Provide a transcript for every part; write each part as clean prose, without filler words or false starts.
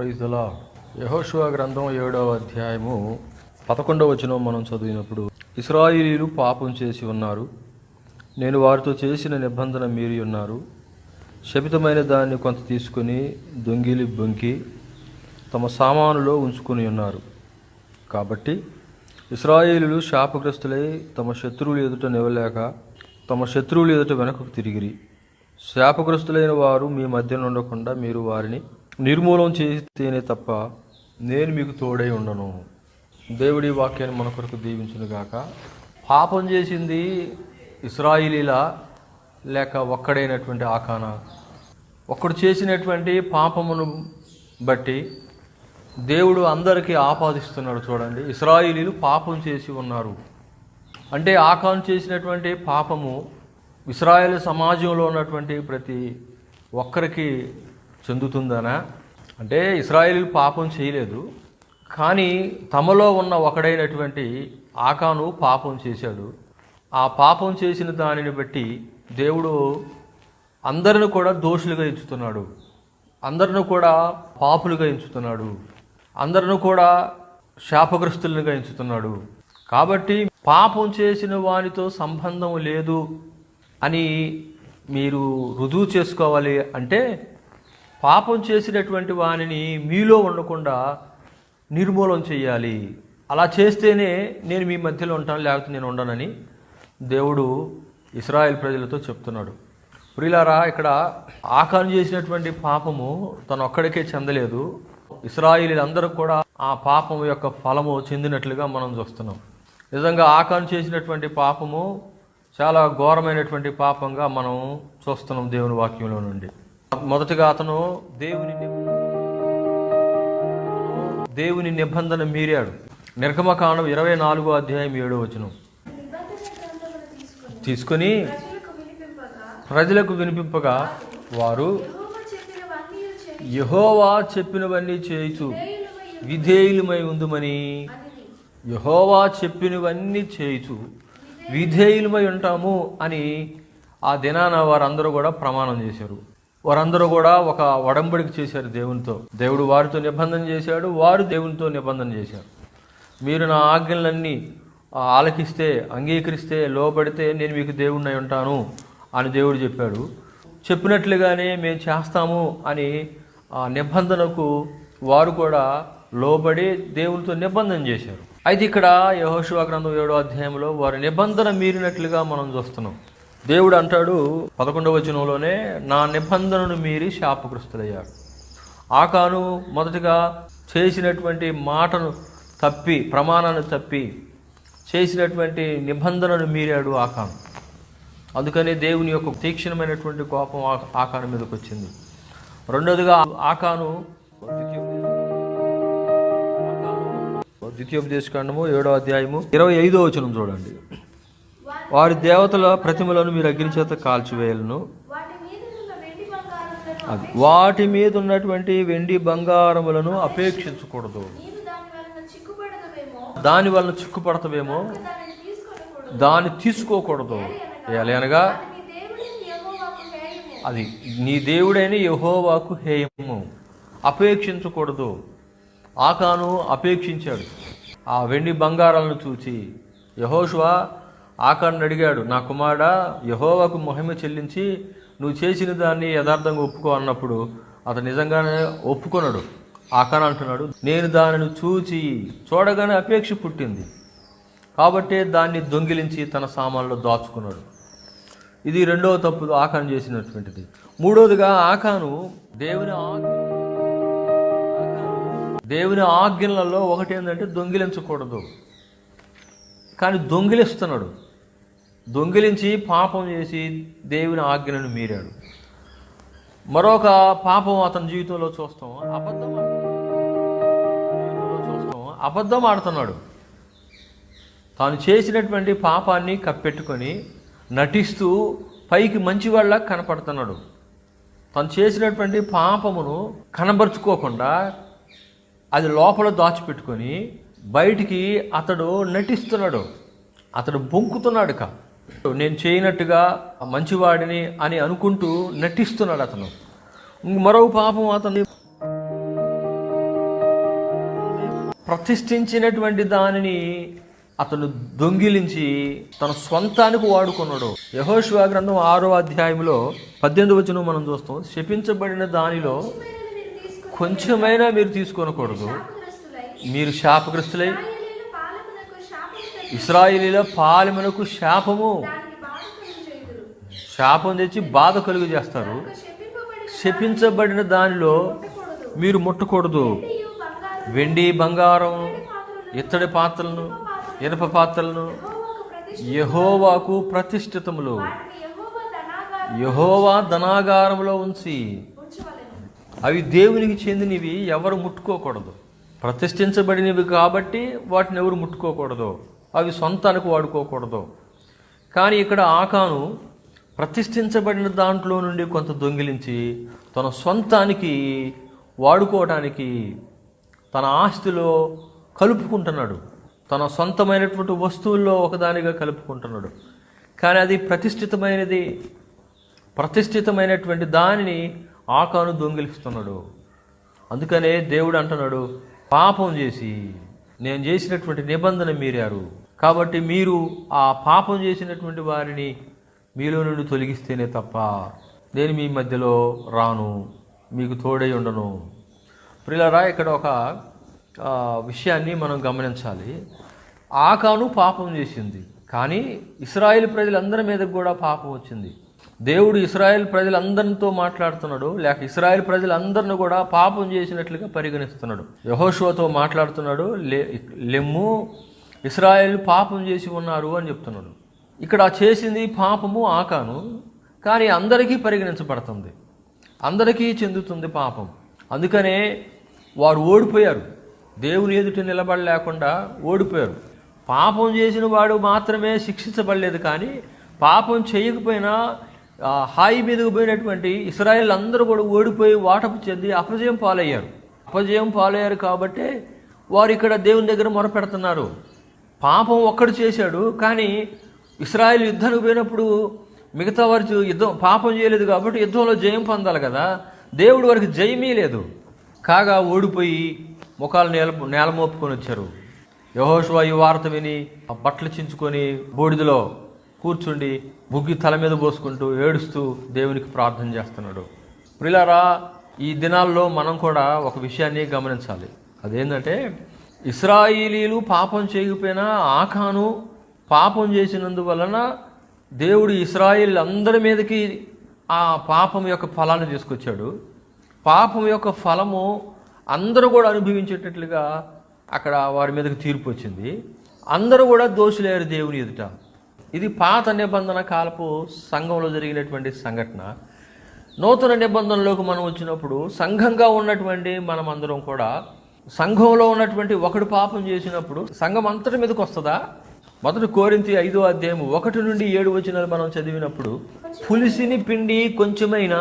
Praise the lord. యెహోషువ గ్రంథం 7వ అధ్యాయము 11వ వచనం మనం చదివినప్పుడు, ఇశ్రాయేలీయులు పాపం చేసి ఉన్నారు, నేను వారితో చేసిన నిబంధన మీరి ఉన్నారు, శపితమైన దాన్ని కొంత తీసుకుని దొంగిలి బొంకి తమ సామానులో ఉంచుకొని ఉన్నారు. కాబట్టి ఇశ్రాయేలీయులు శాపగ్రస్తులై తమ శత్రువులు ఎదుట నిలవలేక తమ శత్రువులు ఎదుట వెనకకు తిరిగిరి. శాపగ్రస్తులైన వారు మీ మధ్య ఉండకుండా మీరు వారిని నిర్మూలన చేస్తేనే తప్ప నేను మీకు తోడై ఉండను. దేవుడి వాక్యాన్ని మన కొరకు దీవించునుగాక. పాపం చేసింది ఇశ్రాయేలీలా లేక ఒక్కడైనటువంటి ఆకానా? ఒక్కడు చేసినటువంటి పాపమును బట్టి దేవుడు అందరికీ ఆపాదిస్తున్నాడు. చూడండి, ఇశ్రాయేలీలు పాపం చేసి ఉన్నారు అంటే ఆకాను చేసినటువంటి పాపము ఇశ్రాయేలు సమాజంలో ఉన్నటువంటి ప్రతి ఒక్కరికి చెందుతుందనా? అంటే ఇశ్రాయేలీలు పాపం చేయలేదు, కానీ తమలో ఉన్న ఒకడైనటువంటి ఆకాను పాపం చేశాడు. ఆ పాపం చేసిన దానిని బట్టి దేవుడు అందరిని కూడా దోషులుగా ఎంచుతున్నాడు, అందరిని కూడా పాపులుగా ఎంచుతున్నాడు, అందరిని కూడా శాపగ్రస్తులుగా ఎంచుతున్నాడు. కాబట్టి పాపం చేసిన వానితో సంబంధం లేదు అని మీరు రుజువు చేసుకోవాలి అంటే పాపం చేసినటువంటి వానిని మీలో ఉండకుండా నిర్మూలన చేయాలి. అలా చేస్తేనే నేను మీ మధ్యలో ఉంటాను, లేకపోతే నేను ఉండనని దేవుడు ఇశ్రాయేల్ ప్రజలతో చెప్తున్నాడు. ప్రియులారా, ఇక్కడ ఆకాను చేసినటువంటి పాపము తను ఒక్కడికే చెందలేదు, ఇశ్రాయేలీలందరూ కూడా ఆ పాపం యొక్క ఫలము చెందినట్లుగా మనం చూస్తున్నాం. నిజంగా ఆకాను చేసినటువంటి పాపము చాలా ఘోరమైనటువంటి పాపంగా మనం చూస్తున్నాం దేవుని వాక్యంలో నుండి. మొదటిగా అతను దేవుని నిబంధన మీరాడు. నిర్గమకాండం 24వ అధ్యాయం 7వ వచనం తీసుకొని ప్రజలకు వినిపింపగా వారు యెహోవా చెప్పినవన్నీ చేయుచు విధేయులమై ఉందుమని, యెహోవా చెప్పినవన్నీ చేయుచు విధేయులమై ఉంటాము అని ఆ దినాన వారందరూ కూడా ప్రమాణం చేశారు. వారందరూ కూడా ఒక ఒడంబడిక చేశారు దేవునితో. దేవుడు వారితో నిబంధన చేశాడు, వారు దేవునితో నిబంధన చేశారు. మీరు నా ఆజ్ఞలన్నీ ఆలకిస్తే, అంగీకరిస్తే, లోబడితే నేను మీకు దేవుడినై ఉంటాను అని దేవుడు చెప్పాడు. చెప్పినట్లుగానే మేము చేస్తాము అని ఆ నిబంధనకు వారు కూడా లోబడి దేవునితో నిబంధన చేశారు. అయితే ఇక్కడ యెహోషువ గ్రంథం 7వ అధ్యాయంలో వారి నిబంధన మీరినట్లుగా మనం చూస్తున్నాం. దేవుడు అంటాడు 11వ వచనంలోనే, నా నిబంధనను మీరి శాపగ్రస్తులయ్యాడు. ఆకాను మొదటగా చేసినటువంటి మాటను తప్పి, ప్రమాణాన్ని తప్పి చేసినటువంటి నిబంధనను మీరాడు ఆకాను. అందుకని దేవుని యొక్క తీక్షణమైనటువంటి కోపం ఆకాను మీదకి వచ్చింది. రెండోదిగా ఆకాను ద్వితీయోపదేశకాండము 7వ అధ్యాయము 25వ వచనం చూడండి. వారి దేవతల ప్రతిమలను మీరు అగ్ని చేత కాల్చివేయలను, వాటి మీద ఉన్నటువంటి వెండి బంగారములను అపేక్షించకూడదు, దాని వలన చిక్కుపడతావేమో, దాన్ని తీసుకోకూడదు. అనగా అది నీ దేవుడైన యెహోవాకు హేయము, అపేక్షించకూడదు. ఆకాను అపేక్షించాడు. ఆ వెండి బంగారాలను చూచి యెహోషువ ఆకాను అడిగాడు, నా కుమారుడా, యెహోవాకు మహిమ చెల్లించి నువ్వు చేసిన దాన్ని యథార్థంగా ఒప్పుకో అన్నప్పుడు అతను నిజంగానే ఒప్పుకొన్నాడు. ఆకాను అంటున్నాడు, నేను దానిని చూడగానే అపేక్ష పుట్టింది కాబట్టి దాన్ని దొంగిలించి తన సామాన్లో దాచుకున్నాడు. ఇది రెండవ తప్పు ఆకాను చేసినటువంటిది. మూడవదిగా ఆకాను దేవుని ఆజ్ఞలలో ఒకటి ఏంటంటే దొంగిలించకూడదు, కానీ దొంగిలిస్తున్నాడు. దొంగిలించి పాపం చేసి దేవుని ఆజ్ఞలను మీరాడు. మరొక పాపం అతని జీవితంలో చూస్తాం, అబద్ధం ఆడుతున్నాడు. తాను చేసినటువంటి పాపాన్ని కప్పెట్టుకొని నటిస్తూ పైకి మంచివాళ్ళ కనపడుతున్నాడు. తాను చేసినటువంటి పాపమును కనబరుచుకోకుండా అది లోపల దాచిపెట్టుకొని బయటికి అతడు నటిస్తున్నాడు, అతడు బొంకుతున్నాడు. నేను చేయనట్టుగా మంచివాడిని అని అనుకుంటూ నటిస్తున్నాడు అతను. మరో పాపం అతను ప్రతిష్ఠించినటువంటి దానిని అతను దొంగిలించి తన స్వంతానికి వాడుకున్నాడు. యెహోషువ గ్రంథం 6వ అధ్యాయంలో 18వ వచనం మనం చూస్తాం. శపించబడిన దానిలో కొంచెమైనా మీరు తీసుకొనకూడదు, మీరు శాపగ్రస్తులై ఇశ్రాయేలీల పాలెమునకు శాపం తెచ్చి బాధ కలుగు చేస్తారు. శపించబడిన దానిలో మీరు ముట్టకూడదు. వెండి బంగారం ఇత్తడి పాత్రలను ఇనప పాత్రలను యెహోవాకు ప్రతిష్ఠితములు, యెహోవా ధనాగారంలో ఉంచి అవి దేవునికి చెందినవి, ఎవరు ముట్టుకోకూడదు. ప్రతిష్ఠించబడినవి కాబట్టి వాటిని ఎవరు ముట్టుకోకూడదు, అవి సొంతానికి వాడుకోకూడదు. కానీ ఇక్కడ ఆకాను ప్రతిష్ఠించబడిన దాంట్లో నుండి కొంత దొంగిలించి తన సొంతానికి వాడుకోవడానికి తన ఆస్తిలో కలుపుకుంటున్నాడు. తన సొంతమైనటువంటి వస్తువుల్లో ఒకదానిగా కలుపుకుంటున్నాడు. కానీ అది ప్రతిష్ఠితమైనటువంటి దానిని ఆకాను దొంగిలిస్తున్నాడు. అందుకనే దేవుడు అంటున్నాడు, పాపం చేసి నేను చేసినటువంటి నిబంధన మీరారు కాబట్టి మీరు ఆ పాపం చేసినటువంటి వారిని మీలో నుండి తొలగిస్తేనే తప్ప నేను మీ మధ్యలో రాను, మీకు తోడై ఉండను. ప్రియులారా, ఇక్కడ ఒక విషయాన్ని మనం గమనించాలి. ఆకాను పాపం చేసింది, కానీ ఇశ్రాయేలు ప్రజలందరి మీదకి కూడా పాపం వచ్చింది. దేవుడు ఇశ్రాయేల్ ప్రజలందరితో మాట్లాడుతున్నాడు, లేక ఇశ్రాయేల్ ప్రజలందరిని కూడా పాపం చేసినట్లుగా పరిగణిస్తున్నాడు. యెహోషువతో మాట్లాడుతున్నాడు, లెమ్ము, ఇశ్రాయేల్ పాపం చేసి ఉన్నారు అని చెప్తున్నాడు. ఇక్కడ చేసింది పాపము ఆకాను, కానీ అందరికీ పరిగణించబడుతుంది, అందరికీ చెందుతుంది పాపం. అందుకనే వారు ఓడిపోయారు, దేవుని ఎదుట నిలబడలేకుండా ఓడిపోయారు. పాపం చేసిన వాడు మాత్రమే శిక్షించబడలేదు, కానీ పాపం చేయకపోయినా హాయి మీదకు పోయినటువంటి ఇశ్రాయేల్ అందరూ కూడా ఓడిపోయి వాటపు చెంది అపజయం పాలయ్యారు కాబట్టి వారు ఇక్కడ దేవుని దగ్గర మొరపెడుతున్నారు. పాపం ఒక్కడు చేశాడు, కానీ ఇశ్రాయేల్ యుద్ధానికి పోయినప్పుడు మిగతా వారు పాపం చేయలేదు కాబట్టి యుద్ధంలో జయం పొందాలి కదా. దేవుడు వారికి జయమీ లేదు, కాగా ఓడిపోయి ముఖాలు నేల మోపుకొని వచ్చారు. యెహోషువ ఈ వార్త విని ఆ బట్టలు చించుకొని బూడిదలో కూర్చుండి బుగ్గి తల మీద పోసుకుంటూ ఏడుస్తూ దేవునికి ప్రార్థన చేస్తున్నాడు. ప్రియులారా, ఈ దినాల్లో మనం కూడా ఒక విషయాన్ని గమనించాలి. అదేంటంటే, ఇశ్రాయేలీలు పాపం చేయకపోయినా ఆకాను పాపం చేసినందువలన దేవుడు ఇశ్రాయేల్ అందరి మీదకి ఆ పాపం యొక్క ఫలాన్ని తీసుకొచ్చాడు. పాపం యొక్క ఫలము అందరూ కూడా అనుభవించేటట్లుగా అక్కడ వారి మీదకి తీర్పు వచ్చింది. అందరూ కూడా దోషులయ్యారు దేవుని ఎదుట. ఇది పాత నిబంధన కాలపు సంఘంలో జరిగినటువంటి సంఘటన. నూతన నిబంధనలోకి మనం వచ్చినప్పుడు సంఘంగా ఉన్నటువంటి మనం అందరం కూడా, సంఘంలో ఉన్నటువంటి ఒకడు పాపం చేసినప్పుడు సంఘం అంతటి మీదకి వస్తుందా? 1 కొరింథీ 5వ అధ్యాయం 1 నుండి 7 వచనాలు మనం చదివినప్పుడు, పులిసిని పిండి కొంచెమైనా,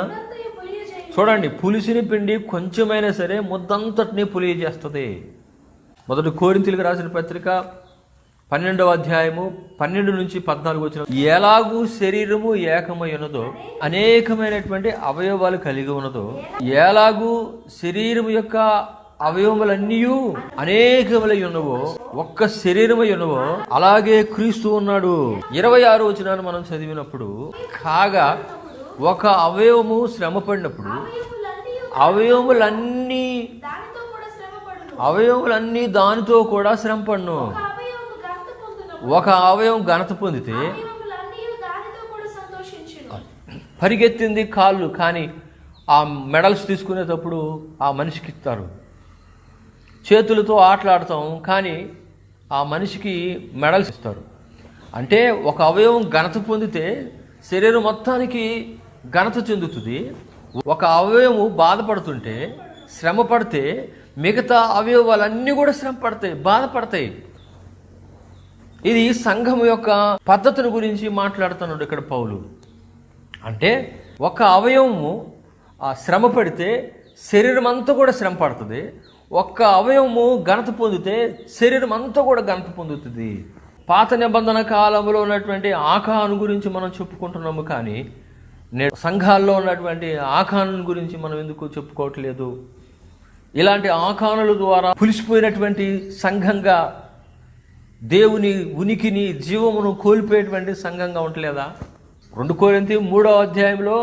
చూడండి, పులిసిని పిండి కొంచెమైనా సరే ముద్దంతటిని పులియ చేస్తుంది. 1 కొరింథీయులకు రాసిన పత్రిక 12వ అధ్యాయము 12 నుంచి 14 వచనం, ఎలాగూ శరీరము ఏకమై ఉన్నదో, అనేకమైనటువంటి అవయవాలు కలిగి ఉన్నదో, ఎలాగూ శరీరము యొక్క అవయవములన్నీ అనేకములై ఉన్నవో, ఒక్క శరీరమై ఉన్నవో, అలాగే క్రీస్తు ఉన్నాడు. 26 వచనాన్ని మనం చదివినప్పుడు, కాగా ఒక అవయవము శ్రమ పడినప్పుడు అవయవములన్నీ దానితో కూడా శ్రమ పడును. ఒక అవయవం ఘనత పొందితే పరిగెత్తింది కాళ్ళు, కానీ ఆ మెడల్స్ తీసుకునేటప్పుడు ఆ మనిషికి ఇస్తారు. చేతులతో ఆటలాడతాం, కానీ ఆ మనిషికి మెడల్స్ ఇస్తారు. అంటే ఒక అవయవం ఘనత పొందితే శరీరం మొత్తానికి ఘనత చెందుతుంది. ఒక అవయవము బాధపడుతుంటే, శ్రమ పడితే మిగతా అవయవాలన్నీ కూడా శ్రమ పడతాయి, బాధపడతాయి. ఇది సంఘం యొక్క పద్ధతిని గురించి మాట్లాడుతున్నాడు ఇక్కడ పౌలు. అంటే ఒక అవయవము ఆ శ్రమ పడితే శరీరం అంతా కూడా శ్రమ పడుతుంది. ఒక్క అవయవము ఘనత పొందితే శరీరం అంతా కూడా ఘనత పొందుతుంది. పాత నిబంధన కాలంలో ఉన్నటువంటి ఆకాను గురించి మనం చెప్పుకుంటున్నాము, కానీ సంఘాల్లో ఉన్నటువంటి ఆకాను గురించి మనం ఎందుకు చెప్పుకోవట్లేదు? ఇలాంటి ఆకానుల ద్వారా పులిసిపోయినటువంటి సంఘంగా, దేవుని ఉనికిని జీవమును కోల్పోయేటువంటి సంఘంగా ఉండలేదా? 2 కొరింథీ 3వ అధ్యాయంలో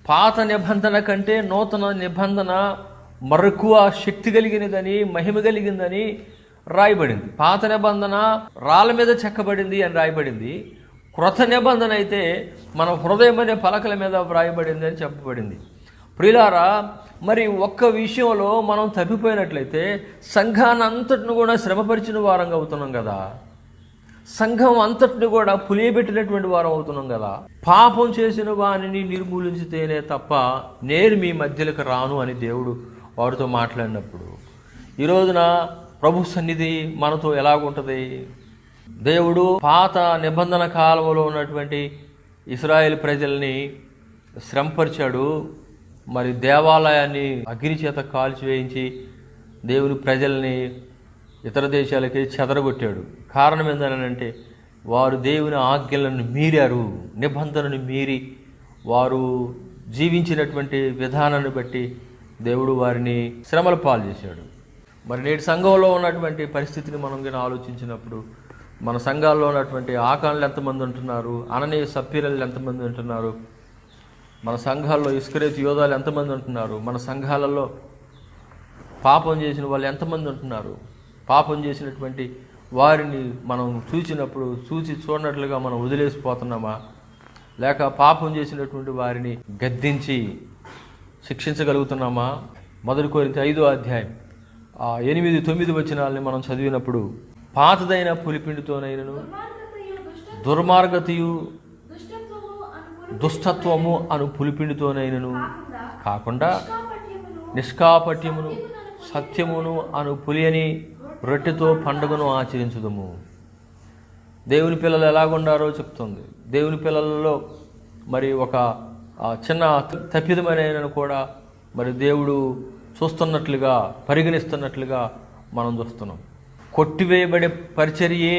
పాత నిబంధన కంటే నూతన నిబంధన మరెక్కువ శక్తి కలిగినదని, మహిమ కలిగిందని రాయబడింది. పాత నిబంధన రాళ్ళ మీద చెక్కబడింది అని రాయబడింది. క్రొత్త నిబంధన అయితే మన హృదయం అనే పలకల మీద వ్రాయబడింది అని చెప్పబడింది. ప్రియులారా, మరి ఒక్క విషయంలో మనం తప్పిపోయినట్లయితే సంఘాన్ని అంతటిని కూడా శ్రమపరిచిన వారంగా అవుతున్నాం కదా, సంఘం అంతటిని కూడా పులియబెట్టినటువంటి వారం అవుతున్నాం కదా. పాపం చేసిన వారిని నిర్మూలించితేనే తప్ప నేను మీ మధ్యలోకి రాను అని దేవుడు వారితో మాట్లాడినప్పుడు, ఈ రోజున ప్రభు సన్నిధి మనతో ఎలాగుంటుంది? దేవుడు పాత నిబంధన కాలంలో ఉన్నటువంటి ఇశ్రాయేలు ప్రజల్ని శ్రమపరిచాడు. మరి దేవాలయాన్ని అగ్ని చేత కాల్చివేయించి దేవుని ప్రజల్ని ఇతర దేశాలకి చెదరగొట్టాడు. కారణం ఏంటంటే వారు దేవుని ఆజ్ఞలను మీరారు. నిబంధనను మీరి వారు జీవించినటువంటి విధానాన్ని బట్టి దేవుడు వారిని శ్రమల పాలు చేశాడు. మరి నేటి సంఘంలో ఉన్నటువంటి పరిస్థితిని మనం గిన ఆలోచించినప్పుడు, మన సంఘాల్లో ఉన్నటువంటి ఆకానులు ఎంతమంది ఉంటున్నారు, అననీయ సప్పీరలు ఎంతమంది ఉంటున్నారు, మన సంఘాల్లో ఇస్కరేతు యోధాలు ఎంతమంది ఉంటున్నారు, మన సంఘాలలో పాపం చేసిన వాళ్ళు ఎంతమంది ఉంటున్నారు, పాపం చేసినటువంటి వారిని మనం చూసినప్పుడు చూడనట్లుగా మనం వదిలేసిపోతున్నామా, లేక పాపం చేసినటువంటి వారిని గద్దించి శిక్షించగలుగుతున్నామా? 1 కొరింథీ 5వ అధ్యాయం 8-9 వచనాలని మనం చదివినప్పుడు, పాతదైన పులిపిండితోనైనను దుర్మార్గతయు దుష్టత్వము అను పులిపిండితోనైనను కాకుండా నిష్కాపట్యమును సత్యమును అను పులియని రొట్టెతో పండుగను ఆచరించుదము. దేవుని పిల్లలు ఎలాగుండారో చెప్తుంది. దేవుని పిల్లలలో మరి ఒక చిన్న తప్పిదమైన కూడా మరి దేవుడు చూస్తున్నట్లుగా, పరిగణిస్తున్నట్లుగా మనం చూస్తున్నాం. కొట్టివేయబడే పరిచర్యే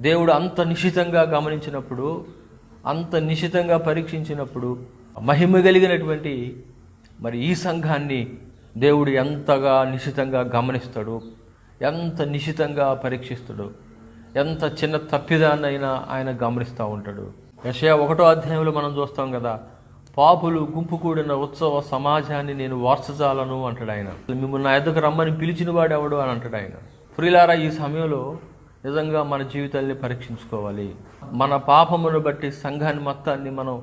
దేవుడు అంత నిశితంగా గమనించినప్పుడు, అంత నిశితంగా పరీక్షించినప్పుడు, మహిమ కలిగినటువంటి మరి ఈ సంఘాన్ని దేవుడు ఎంతగా నిశితంగా గమనిస్తాడు, ఎంత నిశితంగా పరీక్షిస్తాడు, ఎంత చిన్న తప్పిదాన్నైనా ఆయన గమనిస్తూ ఉంటాడు. యెషయా 1వ అధ్యాయంలో మనం చూస్తాం కదా, పాపులు గుంపు కూడిన ఉత్సవ సమాజాన్ని నేను వార్చజాలను అంటాడు ఆయన. మిమ్మల్ని నా ఎద్దకు రమ్మని పిలిచిన వాడు ఎవడు అని అంటాడు ఆయన. ప్రియులారా, ఈ సమయంలో నిజంగా మన జీవితాన్ని పరీక్షించుకోవాలి. మన పాపమును బట్టి సంఘాన్ని మొత్తాన్ని మనం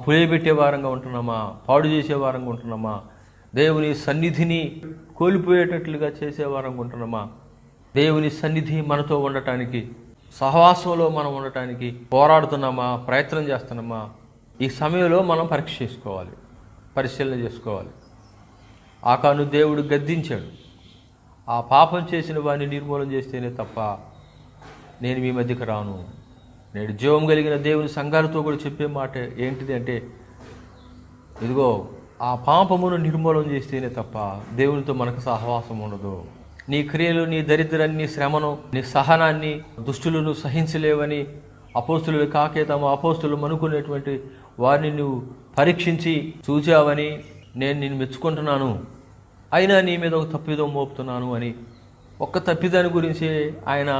పులియబెట్టే వారంగా ఉంటున్నామా, పాడు చేసే వారంగా ఉంటున్నామా, దేవుని సన్నిధిని కోల్పోయేటట్లుగా చేసే వారంగా ఉంటున్నామా, దేవుని సన్నిధి మనతో ఉండటానికి, సహవాసంలో మనం ఉండటానికి పోరాడుతున్నామా, ప్రయత్నం చేస్తున్నామా? ఈ సమయంలో మనం పరీక్ష చేసుకోవాలి, పరిశీలన చేసుకోవాలి. ఆకాను దేవుడు గద్దించాడు. ఆ పాపం చేసిన వారిని నిర్మూలన చేస్తేనే తప్ప నేను మీ మధ్యకు రాను. నేడు జీవం కలిగిన దేవుని సంఘాలతో కూడా చెప్పే మాట ఏంటిది అంటే, ఇదిగో ఆ పాపమును నిర్మూలన చేస్తేనే తప్ప దేవునితో మనకు సహవాసం ఉండదు. నీ క్రియలు, నీ దరిద్రాన్ని, శ్రమను, నీ సహనాన్ని, దుష్టులను సహించలేవని అపోస్తులు కాకే తమ అపోస్తులు అనుకునేటువంటి వారిని నువ్వు పరీక్షించి చూచావని నేను నిన్ను మెచ్చుకుంటున్నాను, అయినా నీ మీద ఒక తప్పిదం మోపుతున్నాను అని ఒక్క తప్పిదాని గురించి ఆయన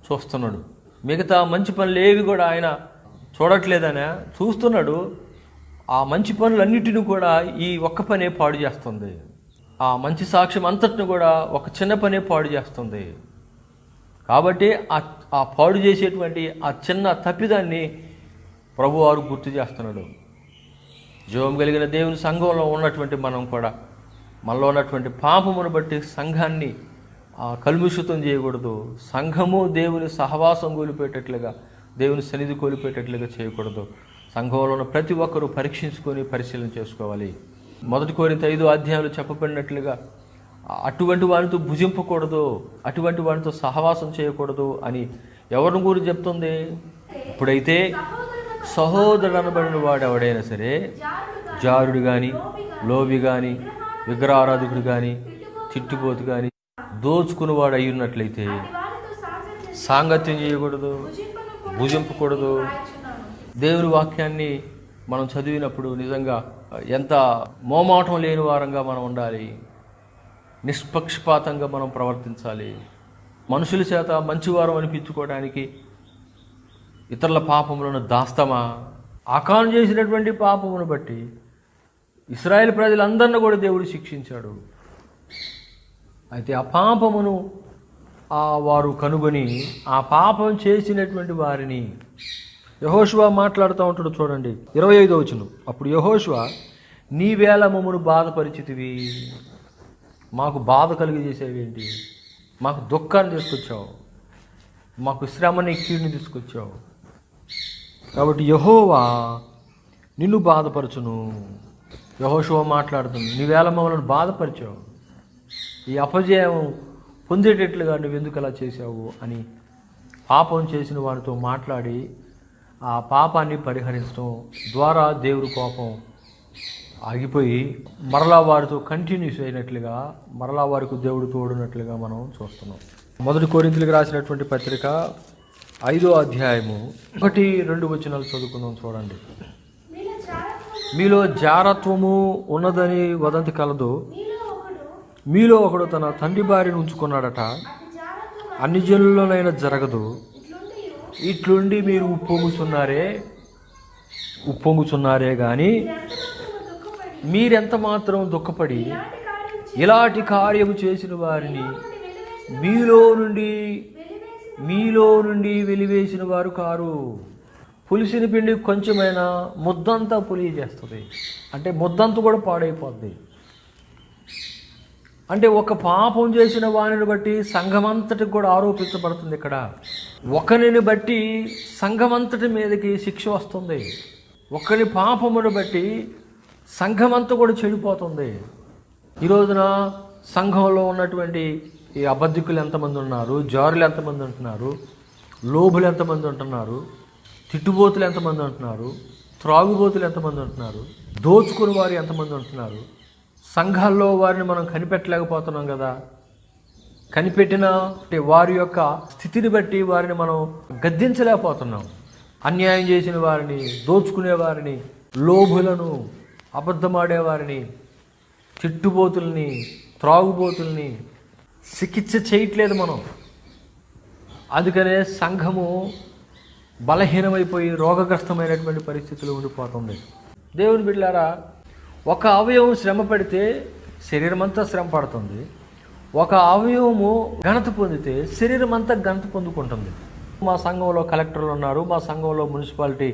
చూస్తున్నాడు. మిగతా మంచి పనులు ఏవి కూడా ఆయన చూడట్లేదనే చూస్తున్నాడు. ఆ మంచి పనులన్నిటిని కూడా ఈ ఒక్క పనే పాడు చేస్తుంది. ఆ మంచి సాక్ష్యం అంతటిని కూడా ఒక చిన్న పనే పాడు చేస్తుంది. కాబట్టి ఆ పాడు చేసేటువంటి ఆ చిన్న తప్పిదాన్ని ప్రభువారు గుర్తు చేస్తున్నాడు. జీవం కలిగిన దేవుని సంఘంలో ఉన్నటువంటి మనం కూడా మనలో ఉన్నటువంటి పాపమును బట్టి సంఘాన్ని కలుషితం చేయకూడదు. సంఘము దేవుని సహవాసం కోల్పోయేటట్లుగా, దేవుని సన్నిధి కోల్పోయేటట్లుగా చేయకూడదు. సంఘంలో ఉన్న ప్రతి ఒక్కరూ పరీక్షించుకొని పరిశీలన చేసుకోవాలి. 1 కొరింథీ 5వ అధ్యాయంలో చెప్పబడినట్లుగా అటువంటి వారితో భుజింపకూడదు, అటువంటి వారితో సహవాసం చేయకూడదు అని ఎవరిని గురించి చెప్తుంది? ఇప్పుడైతే సహోదరుడు అనబడిన వాడు ఎవడైనా సరే, జారుడు కానీ, లోబి కానీ, విగ్రహారాధకుడు కానీ, తిట్టుబోతు కానీ, దోచుకునేవాడు అయి ఉన్నట్లయితే సాంగత్యం చేయకూడదు, భుజింపకూడదు. దేవుని వాక్యాన్ని మనం చదివినప్పుడు నిజంగా ఎంత మోమాటం లేని వారంగా మనం ఉండాలి. నిష్పక్షపాతంగా మనం ప్రవర్తించాలి. మనుషుల చేత మంచివారం అనిపించుకోవడానికి ఇతరుల పాపములను దాస్తామా? ఆకాను చేసినటువంటి పాపమును బట్టి ఇశ్రాయేలు ప్రజలందరినీ కూడా దేవుడు శిక్షించాడు. అయితే ఆ పాపమును వారు కనుగొని ఆ పాపం చేసినటువంటి వారిని యెహోషువ మాట్లాడుతూ ఉంటాడు. చూడండి 25వ వచనం. అప్పుడు యెహోషువ, నీవేళ మమ్మను బాధపరిచితివి, మాకు బాధ కలిగజేసేవేంటి? మాకు దుఃఖాన్ని తీసుకొచ్చావు, మాకు శ్రమని కీడుని తీసుకొచ్చావు. కాబట్టి యెహోవా నిన్ను బాధపరచును. యెహోషువ మాట్లాడుతుంది, నీవేళ మమ్మల్ని బాధపరిచావు, ఈ అపజయం పొందేటట్లుగా నువ్వెందుకు అలా చేశావు అని పాపం చేసిన వారితో మాట్లాడి ఆ పాపాన్ని పరిహరించడం ద్వారా దేవుడి కోపం ఆగిపోయి మరలా వారితో కంటిన్యూస్ అయినట్లుగా, మరలా వారికి దేవుడు తోడునట్లుగా మనం చూస్తున్నాం. 1 కొరింథీయులకు రాసినటువంటి పత్రిక 5వ అధ్యాయము 1-2 వచనాలు చదువుకుందాం. చూడండి. మీలో జారత్వము ఉన్నదని వదంతి కలదు. మీలో ఒకడు తన తండ్రి భార్యను ఉంచుకున్నాడట, అన్ని జనుల్లోనైనా జరగదు. ఇట్లుండి మీరు ఉప్పొంగుచున్నారే గాని మీరెంత మాత్రం దుఃఖపడి ఇలాంటి కార్యము చేసిన వారిని మీలో నుండి వెలివేసిన వారు కారు. పులిసిన పిండి కొంచెమైనా ముద్దంతా పులి చేస్తుంది, అంటే ముద్దంతా కూడా పాడైపోద్ది. అంటే ఒక పాపం చేసిన వారిని బట్టి సంఘమంతటికి కూడా ఆరోపించబడుతుంది. ఇక్కడ ఒకరిని బట్టి సంఘమంతటి మీదకి శిక్ష వస్తుంది. ఒకరి పాపమును బట్టి సంఘమంతా కూడా చెడిపోతుంది. ఈ రోజున సంఘంలో ఉన్నటువంటి ఈ అబద్ధికులు ఎంతమంది ఉన్నారు, జారులు ఎంతమంది ఉంటున్నారు, లోబులు ఎంతమంది ఉంటున్నారు, తిట్టుబోతులు ఎంతమంది ఉంటున్నారు, త్రాగుబోతులు ఎంతమంది ఉంటున్నారు, దోచుకుని వారు ఎంతమంది ఉంటున్నారు. సంఘాల్లో వారిని మనం కనిపెట్టలేకపోతున్నాం కదా. కనిపెట్టిన వారి యొక్క స్థితిని బట్టి వారిని మనం గద్దించలేకపోతున్నాం. అన్యాయం చేసిన వారిని, దోచుకునే వారిని, లోభులను, అబద్ధమాడేవారిని, తిట్టుబోతుల్ని, త్రాగుబోతుల్ని చికిత్స చేయట్లేదు మనం. అందుకనే సంఘము బలహీనమైపోయి రోగగ్రస్తమైనటువంటి పరిస్థితులు ఉండిపోతుంది. దేవుని బిడ్డలారా, ఒక అవయవం శ్రమ పడితే శరీరం అంతా శ్రమ పడుతుంది. ఒక అవయవము ఘనత పొందితే శరీరం అంతా ఘనత పొందుకుంటుంది. మా సంఘంలో కలెక్టర్లు ఉన్నారు, మా సంఘంలో మున్సిపాలిటీ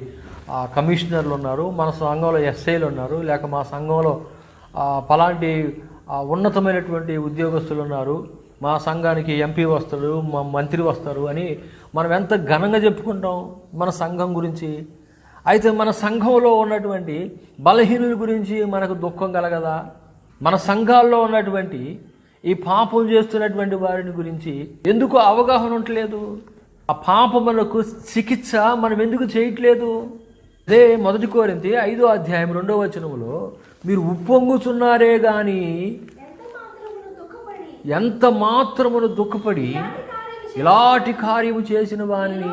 కమిషనర్లు ఉన్నారు, మన సంఘంలో ఎస్ఐలు ఉన్నారు, లేక మా సంఘంలో పలాంటి ఉన్నతమైనటువంటి ఉద్యోగస్తులు ఉన్నారు, మా సంఘానికి ఎంపీ వస్తాడు, మా మంత్రి వస్తారు అని మనం ఎంత ఘనంగా చెప్పుకుంటాం మన సంఘం గురించి. అయితే మన సంఘంలో ఉన్నటువంటి బలహీనుల గురించి మనకు దుఃఖం కలగదా? మన సంఘాల్లో ఉన్నటువంటి ఈ పాపం చేస్తున్నటువంటి వారిని గురించి ఎందుకు అవగాహన ఉండలేదు? ఆ పాపములకు చికిత్స మనం ఎందుకు చేయట్లేదు? అదే 1 కొరింథీ 5వ అధ్యాయం 2వ వచనములో, మీరు ఉప్పొంగుచున్నారే గాని ఎంత మాత్రమును దుఃఖపడి ఇలాంటి కార్యము చేసిన వారిని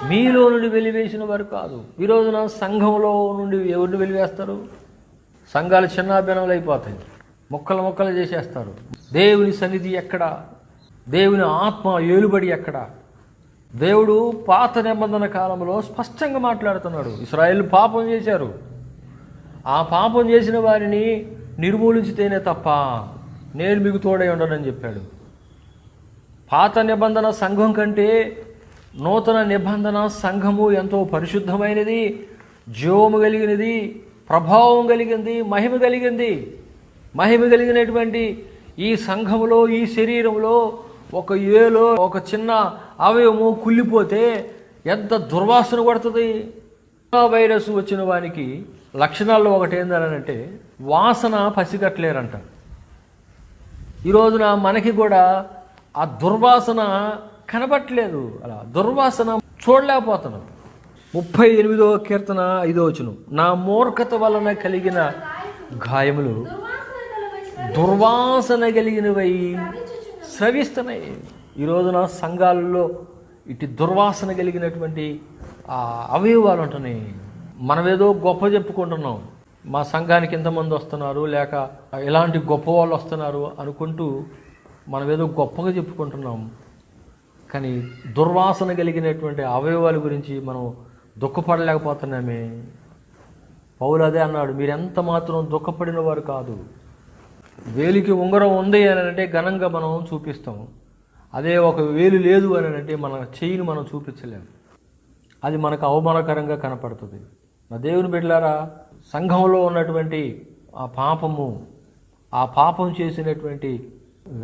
మీలో నుండి వెలివేసిన వారు కాదు. ఈ రోజున సంఘంలో నుండి ఎవరిని వెలివేస్తారు? సంఘాలు చిన్నాభిన్నములు అయిపోతాయి, ముక్కలు ముక్కలు చేసేస్తారు. దేవుని సన్నిధి ఎక్కడ? దేవుని ఆత్మ ఏలుబడి ఎక్కడ? దేవుడు పాత నిబంధన కాలంలో స్పష్టంగా మాట్లాడుతున్నాడు. ఇశ్రాయేలు పాపం చేశారు, ఆ పాపం చేసిన వారిని నిర్మూలించితేనే తప్ప నేను మీకు తోడై ఉండనని చెప్పాడు. పాత నిబంధన సంఘం కంటే నూతన నిబంధన సంఘము ఎంతో పరిశుద్ధమైనది, జీవము కలిగినది, ప్రభావం కలిగింది, మహిమ కలిగింది. మహిమ కలిగినటువంటి ఈ సంఘములో, ఈ శరీరంలో ఒక చిన్న అవయవము కుళ్ళిపోతే ఎంత దుర్వాసన కొడుతుంది. వైరస్ వచ్చిన వానికి లక్షణాల్లో ఒకటి ఏంటంటే వాసన పసిగట్టలేరంట. ఈ రోజున మనకి కూడా ఆ దుర్వాసన కనబట్టలేదు, అలా దుర్వాసన చూడలేకపోతున్నాం. 38వ కీర్తన 5వ వచనం, నా మూర్ఖత వలన కలిగిన గాయములు దుర్వాసన కలిగినవై స్రవిస్తున్నాయి. ఈ రోజున సంఘాలలో ఇటు దుర్వాసన కలిగినటువంటి అవయవాలు ఉంటున్నాయి. మనమేదో గొప్ప చెప్పుకుంటున్నాం, మా సంఘానికి ఎంతమంది వస్తున్నారు, లేక ఇలాంటి గొప్ప వాళ్ళు వస్తున్నారు అనుకుంటూ మనం ఏదో గొప్పగా చెప్పుకుంటున్నాం. కానీ దుర్వాసన కలిగినటువంటి అవయవాల గురించి మనం దుఃఖపడలేకపోతున్నామే. పౌలు అదే అన్నాడు, మీరెంత మాత్రం దుఃఖపడిన వారు కాదు. వేలికి ఉంగరం ఉంది అని అంటే ఘనంగా మనం చూపిస్తాం. అదే ఒక వేలు లేదు అని అంటే మన చెయ్యిని మనం చూపించలేము. అది మనకు అవమానకరంగా కనపడుతుంది. మా దేవుని బిడ్డలారా, సంఘంలో ఉన్నటువంటి ఆ పాపం చేసినటువంటి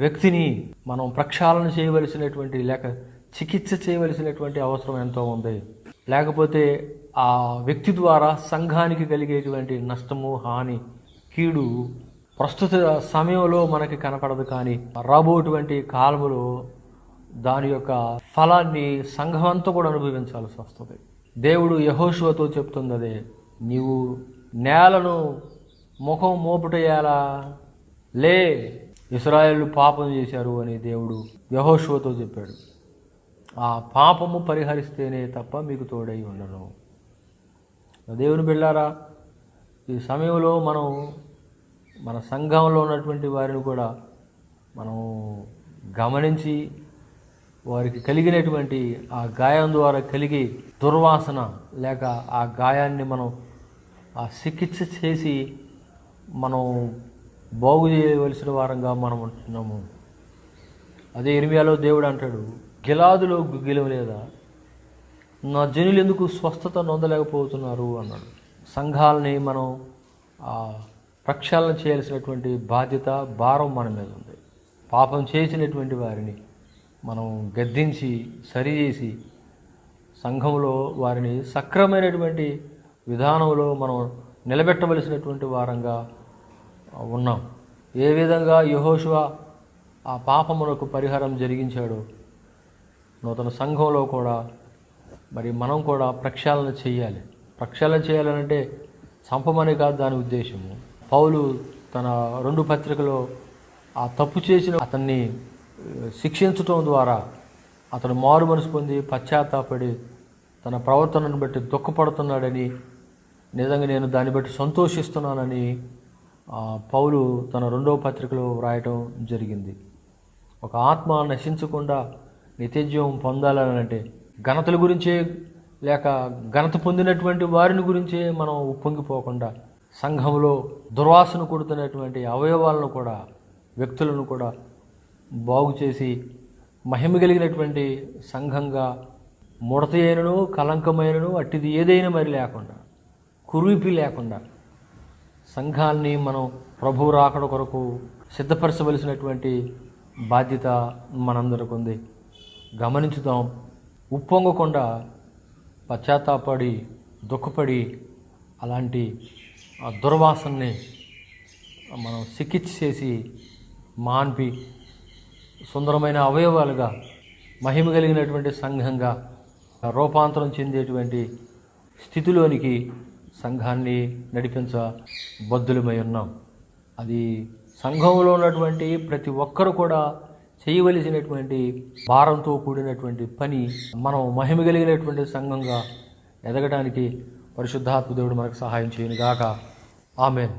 వ్యక్తిని మనం ప్రక్షాళన చేయవలసినటువంటి లేక చికిత్స చేయవలసినటువంటి అవసరం ఎంతో ఉంది. లేకపోతే ఆ వ్యక్తి ద్వారా సంఘానికి కలిగేటువంటి నష్టము, హాని, కీడు ప్రస్తుత సమయంలో మనకి కనపడదు. కానీ రాబోటువంటి కాలములో దాని యొక్క ఫలాన్ని సంఘం అంతా కూడా అనుభవించాల్సి వస్తుంది. దేవుడు యెహోషువతో చెప్తుంది అదే, నీవు నేలను ముఖం మోపుటేయాలా, లే, ఇశ్రాయేలు పాపం చేశారు అని దేవుడు యెహోషువతో చెప్పాడు. ఆ పాపము పరిహరిస్తేనే తప్ప మీకు తోడై ఉండను. దేవుని బిడ్డలారా, ఈ సమయంలో మనం మన సంఘంలో ఉన్నటువంటి వారిని కూడా మనం గమనించి వారికి కలిగినటువంటి ఆ గాయం ద్వారా కలిగి దుర్వాసన లేక ఆ గాయాన్ని మనం ఆ చికిత్స చేసి మనం బాగు చేయవలసిన వారంగా మనం ఉంటున్నాము. అదే ఇర్మియాలో దేవుడు అంటాడు, గిలాదులో గుగ్గిలం లేదా, నా జనులు ఎందుకు స్వస్థత నొందలేకపోతున్నారు అన్నాడు. సంఘాలని మనం ప్రక్షాళన చేయాల్సినటువంటి బాధ్యత, భారం మన మీద ఉంది. పాపం చేసినటువంటి వారిని మనం గద్దించి సరిచేసి సంఘంలో వారిని సక్రమైనటువంటి విధానంలో మనం నిలబెట్టవలసినటువంటి వారంగా ఉన్నాం. ఏ విధంగా యెహోషువ ఆ పాపములకు పరిహారం జరిగించాడో నూతన సంఘంలో కూడా మరి మనం కూడా ప్రక్షాళన చేయాలి. ప్రక్షాళన చేయాలంటే చంపమని కాదు దాని ఉద్దేశము. పౌలు తన 2 పత్రికలో ఆ తప్పు చేసిన అతన్ని శిక్షించటం ద్వారా అతను మారు మనసు పొంది పశ్చాత్తాపడి తన ప్రవర్తనను బట్టి దుఃఖపడుతున్నాడని, నిజంగా నేను దాన్ని బట్టి సంతోషిస్తున్నానని పౌలు తన 2వ పత్రికలో వ్రాయటం జరిగింది. ఒక ఆత్మ నశించకుండా నిత్యజీవం పొందాలని అంటే ఘనతల గురించే లేక ఘనత పొందినటువంటి వారిని గురించే మనం ఉప్పొంగిపోకుండా సంఘంలో దుర్వాసన కొడుతున్నటువంటి అవయవాలను కూడా, వ్యక్తులను కూడా బాగు చేసి మహిమ కలిగినటువంటి సంఘంగా ముడత అయినను కలంకమైనను అట్టిది ఏదైనా మరి లేకుండా, కురీపి లేకుండా సంఘాన్ని మనం ప్రభువు రాకడ కొరకు సిద్ధపరచవలసినటువంటి బాధ్యత మనందరికి ఉంది. గమనించుదాం. ఉప్పొంగకుండా పశ్చాత్తాపడి దుఃఖపడి అలాంటి దుర్వాసనని మనం చికిత్స చేసి మాన్పి సుందరమైన అవయవాలుగా మహిమ కలిగినటువంటి సంఘంగా రూపాంతరం చెందేటువంటి స్థితిలోనికి సంఘాన్ని నడిపించ బద్దులమై ఉన్నాం. అది సంఘంలో ఉన్నటువంటి ప్రతి ఒక్కరు కూడా చేయవలసినటువంటి భారంతో కూడినటువంటి పని. మనం మహిమ కలిగినటువంటి సంఘంగా ఎదగడానికి పరిశుద్ధాత్మ దేవుడు మనకు సహాయం చేయను గాక. ఆమేన్.